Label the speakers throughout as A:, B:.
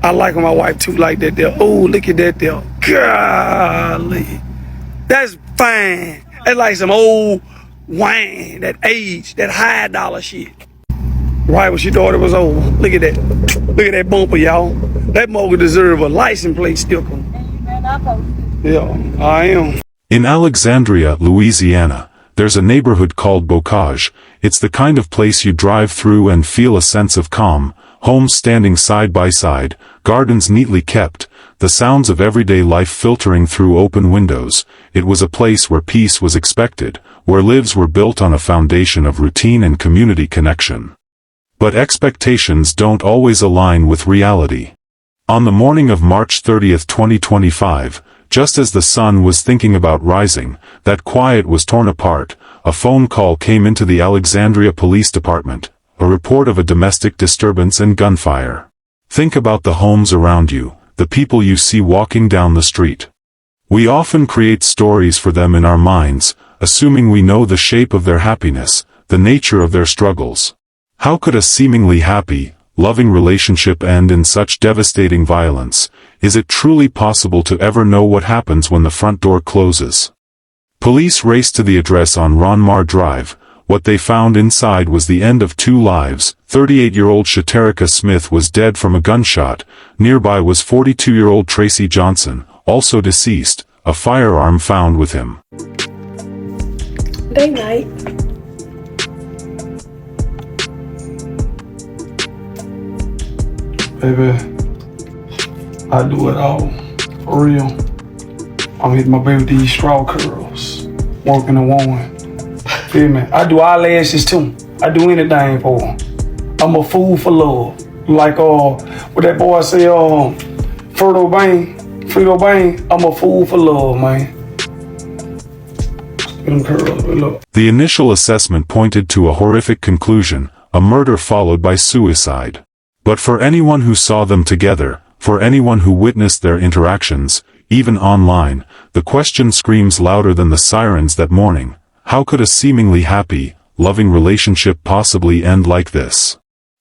A: I like when my wife too like that there. Oh, look at that there. Golly. That's fine. That's like some old wine, that age, that high dollar shit. Right when she thought it was over. Look at that. Look at that bumper, y'all. That mogul deserve a license plate sticker. Yeah, I am.
B: In Alexandria, Louisiana, there's a neighborhood called Bocage. It's the kind of place you drive through and feel a sense of calm, homes standing side by side, gardens neatly kept, the sounds of everyday life filtering through open windows. It was a place where peace was expected, where lives were built on a foundation of routine and community connection. But expectations don't always align with reality. On the morning of March 30, 2025, just as the sun was thinking about rising, that quiet was torn apart. A phone call came into the Alexandria Police Department, a report of a domestic disturbance and gunfire. Think about the homes around you, the people you see walking down the street. We often create stories for them in our minds, assuming we know the shape of their happiness, the nature of their struggles. How could a seemingly happy, loving relationship end in such devastating violence? Is it truly possible to ever know what happens when the front door closes? Police raced to the address on Ronmar Drive. What they found inside was the end of two lives. 38-year-old Sheterica Smith was dead from a gunshot. Nearby was 42-year-old Tracy Johnson, also deceased, a firearm found with him.
C: Day night.
A: Baby, I do it all, for real. I'm hitting my baby with these straw curls, working a woman. Feel me? I do eyelashes too. I do anything for them. I'm a fool for love. Like, what that boy say, Frito Bang, I'm a fool for love, man. Them curls, look.
B: The initial assessment pointed to a horrific conclusion, a murder followed by suicide. But for anyone who saw them together, for anyone who witnessed their interactions, even online, the question screams louder than the sirens that morning. How could a seemingly happy, loving relationship possibly end like this?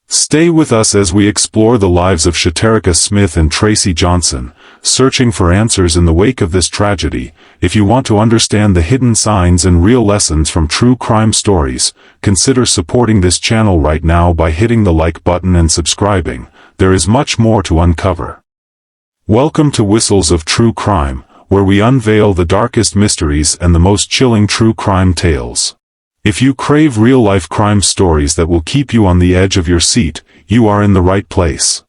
B: Stay with us as we explore the lives of Sheterica Smith and Tracy Johnson, searching for answers in the wake of this tragedy. If you want to understand the hidden signs and real lessons from true crime stories, consider supporting this channel right now by hitting the like button and subscribing. There is much more to uncover. Welcome to Whistles of True Crime, where we unveil the darkest mysteries and the most chilling true crime tales. If you crave real-life crime stories that will keep you on the edge of your seat, you are in the right place.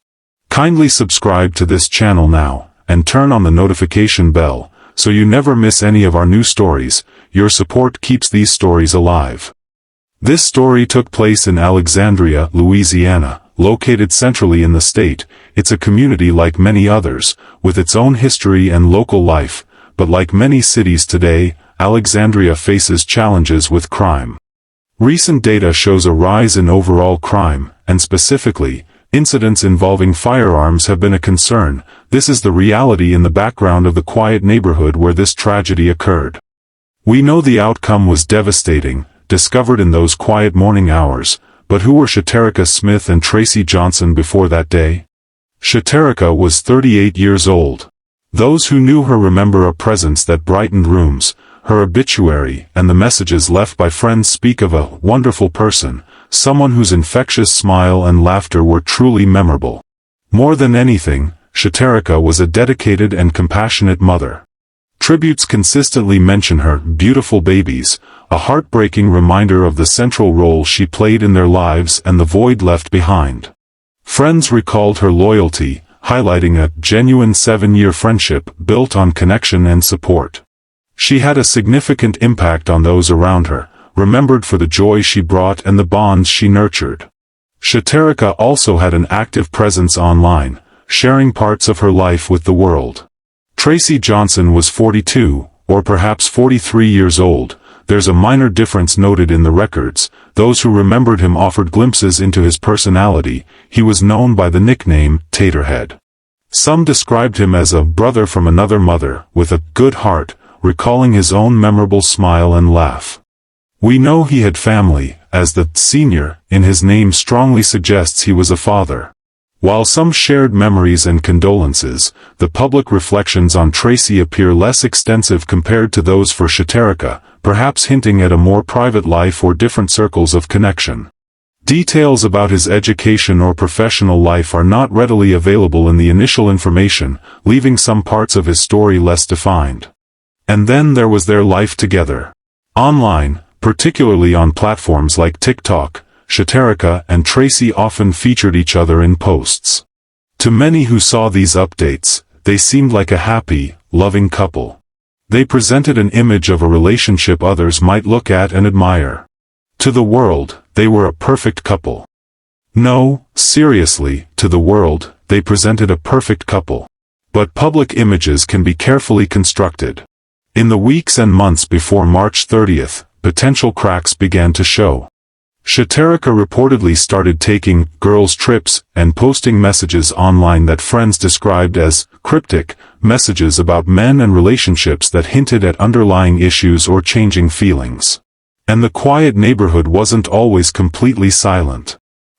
B: Kindly subscribe to this channel now, and turn on the notification bell, so you never miss any of our new stories. Your support keeps these stories alive. This story took place in Alexandria, Louisiana, located centrally in the state. It's a community like many others, with its own history and local life, but like many cities today, Alexandria faces challenges with crime. Recent data shows a rise in overall crime, and specifically, incidents involving firearms have been a concern. This is the reality in the background of the quiet neighborhood where this tragedy occurred. We know the outcome was devastating, discovered in those quiet morning hours, but who were Sheterica Smith and Tracy Johnson before that day? Sheterica was 38 years old. Those who knew her remember a presence that brightened rooms. Her obituary and the messages left by friends speak of a wonderful person, someone whose infectious smile and laughter were truly memorable. More than anything, Sheterica was a dedicated and compassionate mother. Tributes consistently mention her beautiful babies, a heartbreaking reminder of the central role she played in their lives and the void left behind. Friends recalled her loyalty, highlighting a genuine 7-year friendship built on connection and support. She had a significant impact on those around her, remembered for the joy she brought and the bonds she nurtured. Sheterica also had an active presence online, sharing parts of her life with the world. Tracy Johnson was 42, or perhaps 43 years old. There's a minor difference noted in the records. Those who remembered him offered glimpses into his personality. He was known by the nickname Taterhead. Some described him as a brother from another mother, with a good heart, recalling his own memorable smile and laugh. We know he had family, as the senior in his name strongly suggests he was a father. While some shared memories and condolences, the public reflections on Tracy appear less extensive compared to those for Sheterica, perhaps hinting at a more private life or different circles of connection. Details about his education or professional life are not readily available in the initial information, leaving some parts of his story less defined. And then there was their life together. Online, particularly on platforms like TikTok, Sheterica and Tracy often featured each other in posts. To many who saw these updates, they seemed like a happy, loving couple. They presented an image of a relationship others might look at and admire. To the world, they were a perfect couple. No, seriously, to the world, they presented a perfect couple. But public images can be carefully constructed. In the weeks and months before March 30th, potential cracks began to show. Sheterica reportedly started taking girls' trips and posting messages online that friends described as cryptic, messages about men and relationships that hinted at underlying issues or changing feelings. And the quiet neighborhood wasn't always completely silent.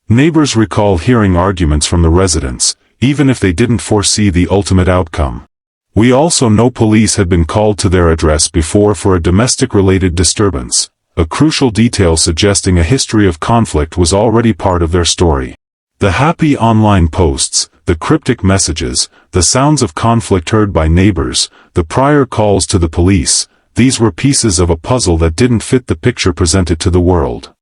B: Neighbors recall hearing arguments from the residents, even if they didn't foresee the ultimate outcome. We also know police had been called to their address before for a domestic-related disturbance. A crucial detail suggesting a history of conflict was already part of their story. The happy online posts, the cryptic messages, the sounds of conflict heard by neighbors, the prior calls to the police, these were pieces of a puzzle that didn't fit the picture presented to the world.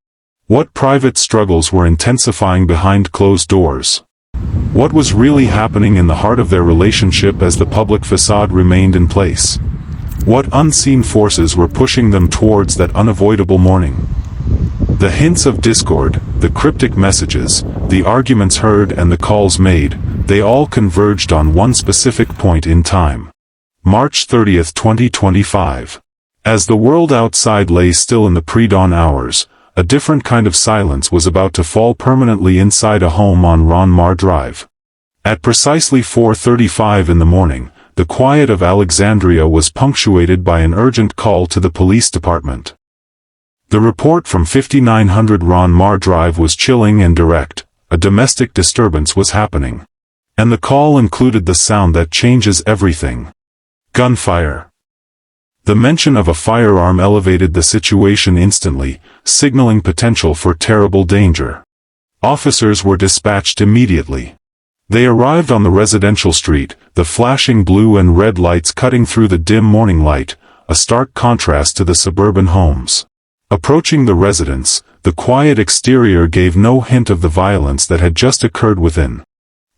B: What private struggles were intensifying behind closed doors? What was really happening in the heart of their relationship as the public facade remained in place? What unseen forces were pushing them towards that unavoidable morning? The hints of discord, the cryptic messages, the arguments heard and the calls made, they all converged on one specific point in time. March 30th, 2025. As the world outside lay still in the pre-dawn hours, a different kind of silence was about to fall permanently inside a home on Ron Mar Drive. At precisely 4:35 in the morning, the quiet of Alexandria was punctuated by an urgent call to the police department. The report from 5900 Ron Mar Drive was chilling and direct. A domestic disturbance was happening. And the call included the sound that changes everything. Gunfire. The mention of a firearm elevated the situation instantly, signaling potential for terrible danger. Officers were dispatched immediately. They arrived on the residential street, the flashing blue and red lights cutting through the dim morning light, a stark contrast to the suburban homes. Approaching the residence, the quiet exterior gave no hint of the violence that had just occurred within.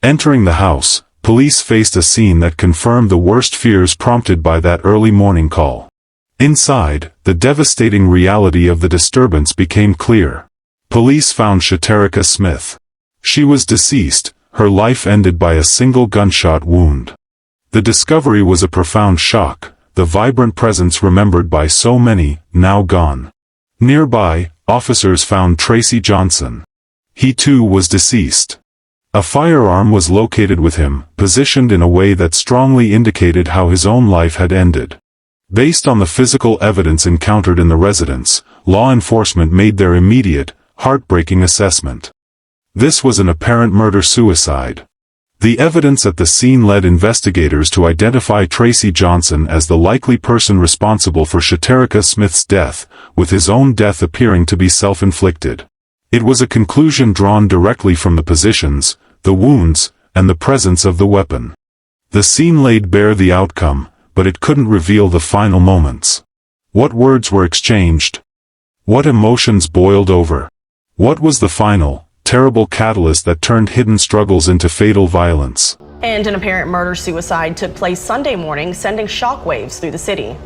B: Entering the house, police faced a scene that confirmed the worst fears prompted by that early morning call. Inside, the devastating reality of the disturbance became clear. Police found Sheterica Smith. She was deceased, her life ended by a single gunshot wound. The discovery was a profound shock, the vibrant presence remembered by so many, now gone. Nearby, officers found Tracy Johnson. He too was deceased. A firearm was located with him, positioned in a way that strongly indicated how his own life had ended. Based on the physical evidence encountered in the residence, law enforcement made their immediate, heartbreaking assessment. This was an apparent murder-suicide. The evidence at the scene led investigators to identify Tracy Johnson as the likely person responsible for Sheterica Smith's death, with his own death appearing to be self-inflicted. It was a conclusion drawn directly from the positions, the wounds, and the presence of the weapon. The scene laid bare the outcome, but it couldn't reveal the final moments. What words were exchanged? What emotions boiled over? What was the final, terrible catalyst that turned hidden struggles into fatal violence?
C: And an apparent murder-suicide took place Sunday morning, sending shockwaves through the city.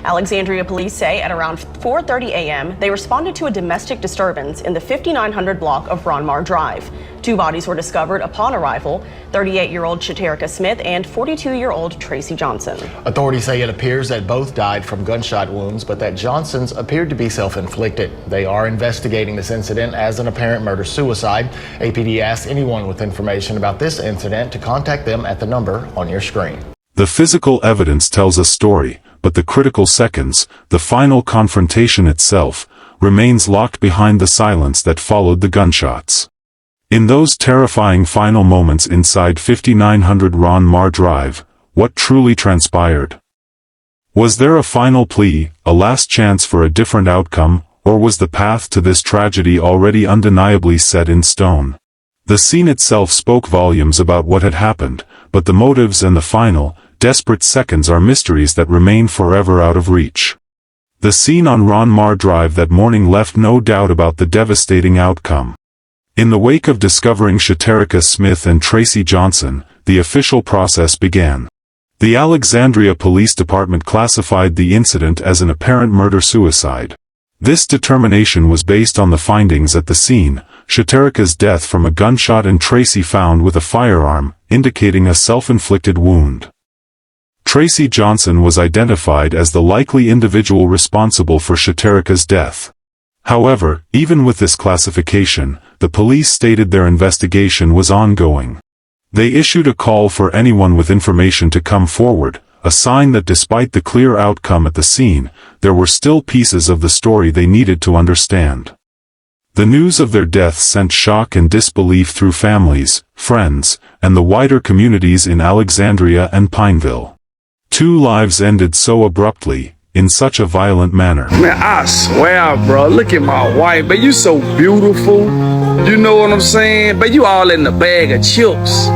C: Alexandria police say at around 4:30 a.m. they responded to a domestic disturbance in the 5900 block of Ron Mar Drive. Two bodies were discovered upon arrival, 38-year-old Sheterica Smith and 42-year-old Tracy Johnson.
D: Authorities say it appears that both died from gunshot wounds, but that Johnson's appeared to be self-inflicted. They are investigating this incident as an apparent murder-suicide. APD asked anyone with information about this incident to contact them at the number on your screen.
B: The physical evidence tells a story, but the critical seconds, the final confrontation itself, remains locked behind the silence that followed the gunshots. In those terrifying final moments inside 5900 Ron Mar Drive, what truly transpired? Was there a final plea, a last chance for a different outcome, or was the path to this tragedy already undeniably set in stone? The scene itself spoke volumes about what had happened, but the motives and the final, desperate seconds are mysteries that remain forever out of reach. The scene on Ron Mar Drive that morning left no doubt about the devastating outcome. In the wake of discovering Sheterica Smith and Tracy Johnson, the official process began. The Alexandria Police Department classified the incident as an apparent murder-suicide. This determination was based on the findings at the scene, Sheterica's death from a gunshot and Tracy found with a firearm, indicating a self-inflicted wound. Tracy Johnson was identified as the likely individual responsible for Sheterica's death. However, even with this classification, the police stated their investigation was ongoing. They issued a call for anyone with information to come forward, a sign that despite the clear outcome at the scene, there were still pieces of the story they needed to understand. The news of their deaths sent shock and disbelief through families, friends, and the wider communities in Alexandria and Pineville. 2 lives ended so abruptly, in such a violent manner.
A: Man, I swear, bro, look at my wife, but you so beautiful. You know what I'm saying? But you all in the bag of chips.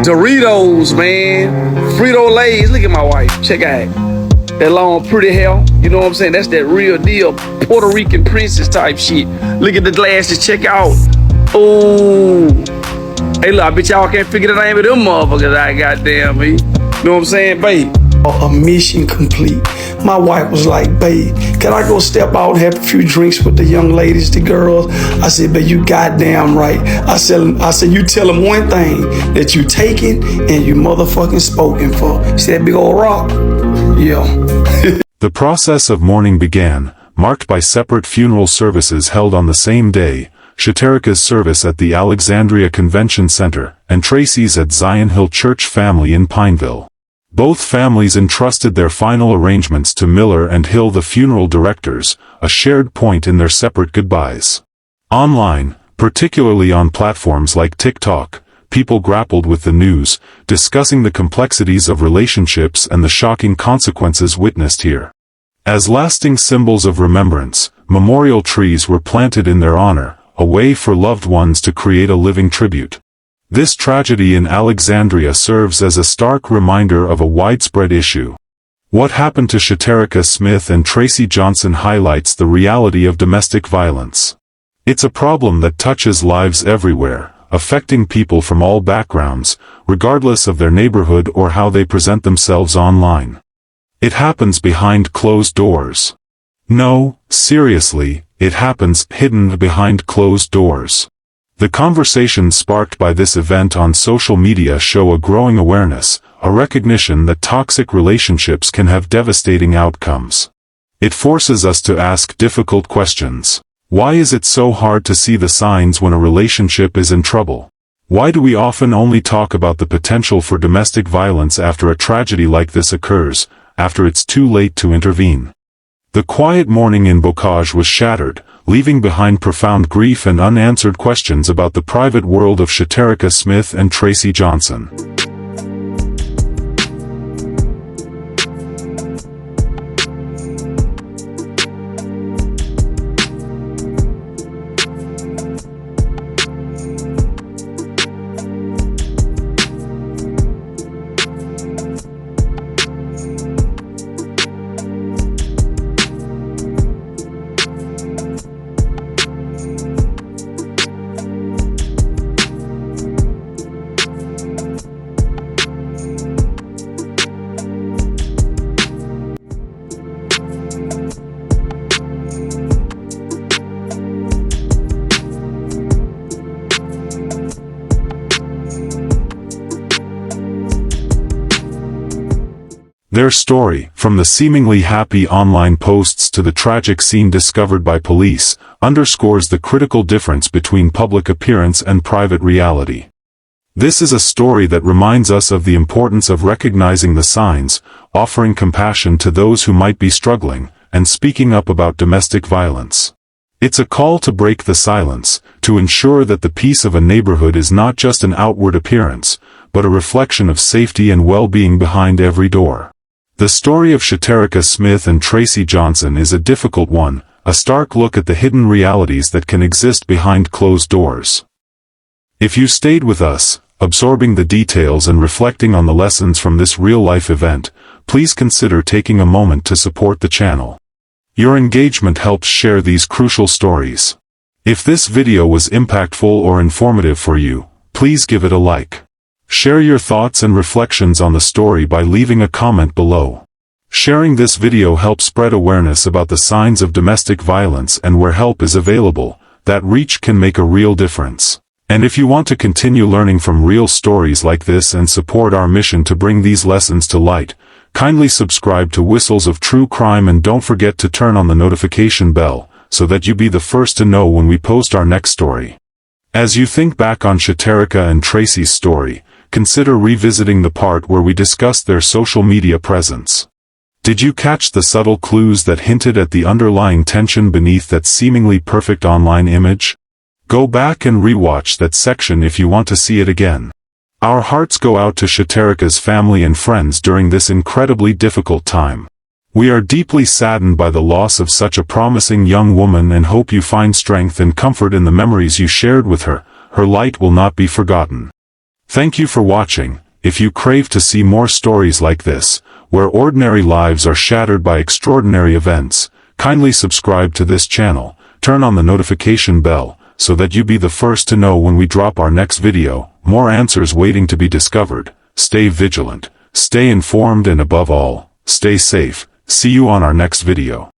A: Doritos, man. Frito-Lays. Look at my wife. Check out that long, pretty hair. You know what I'm saying? That's that real deal Puerto Rican princess type shit. Look at the glasses. Check out. Oh. Hey, look, I bet y'all can't figure the name of them motherfuckers. I goddamn me. You know what I'm saying, babe? A mission complete. My wife was like, babe, can I go step out and have a few drinks with the young ladies, the girls? I said, babe, you goddamn right. I said, you tell them one thing, that you taking and you motherfucking spoken for. See that big old rock? Yeah.
B: The process of mourning began, marked by separate funeral services held on the same day, Sheterica's service at the Alexandria Convention Center, and Tracy's at Zion Hill Church Family in Pineville. Both families entrusted their final arrangements to Miller and Hill, the funeral directors, a shared point in their separate goodbyes. Online, particularly on platforms like TikTok, people grappled with the news, discussing the complexities of relationships and the shocking consequences witnessed here. As lasting symbols of remembrance, memorial trees were planted in their honor, a way for loved ones to create a living tribute. This tragedy in Alexandria serves as a stark reminder of a widespread issue. What happened to Sheterica Smith and Tracy Johnson highlights the reality of domestic violence. It's a problem that touches lives everywhere, affecting people from all backgrounds, regardless of their neighborhood or how they present themselves online. It happens behind closed doors. No, seriously, it happens hidden behind closed doors. The conversations sparked by this event on social media show a growing awareness, a recognition that toxic relationships can have devastating outcomes. It forces us to ask difficult questions. Why is it so hard to see the signs when a relationship is in trouble? Why do we often only talk about the potential for domestic violence after a tragedy like this occurs, after it's too late to intervene? The quiet morning in Bocage was shattered, leaving behind profound grief and unanswered questions about the private world of Sheterica Smith and Tracy Johnson. Their story, from the seemingly happy online posts to the tragic scene discovered by police, underscores the critical difference between public appearance and private reality. This is a story that reminds us of the importance of recognizing the signs, offering compassion to those who might be struggling, and speaking up about domestic violence. It's a call to break the silence, to ensure that the peace of a neighborhood is not just an outward appearance, but a reflection of safety and well-being behind every door. The story of Shaterica Smith and Tracy Johnson is a difficult one, a stark look at the hidden realities that can exist behind closed doors. If you stayed with us, absorbing the details and reflecting on the lessons from this real-life event, please consider taking a moment to support the channel. Your engagement helps share these crucial stories. If this video was impactful or informative for you, please give it a like. Share your thoughts and reflections on the story by leaving a comment below. Sharing this video helps spread awareness about the signs of domestic violence and where help is available. That reach can make a real difference. And if you want to continue learning from real stories like this and support our mission to bring these lessons to light, kindly subscribe to Whistles of True Crime and don't forget to turn on the notification bell, so that you be the first to know when we post our next story. As you think back on Shaterica and Tracy's story, consider revisiting the part where we discussed their social media presence. Did you catch the subtle clues that hinted at the underlying tension beneath that seemingly perfect online image? Go back and rewatch that section if you want to see it again. Our hearts go out to Shaterica's family and friends during this incredibly difficult time. We are deeply saddened by the loss of such a promising young woman and hope you find strength and comfort in the memories you shared with her. Her light will not be forgotten. Thank you for watching. If you crave to see more stories like this, where ordinary lives are shattered by extraordinary events, kindly subscribe to this channel, turn on the notification bell, so that you be the first to know when we drop our next video. More answers waiting to be discovered. Stay vigilant, stay informed, and above all, stay safe. See you on our next video.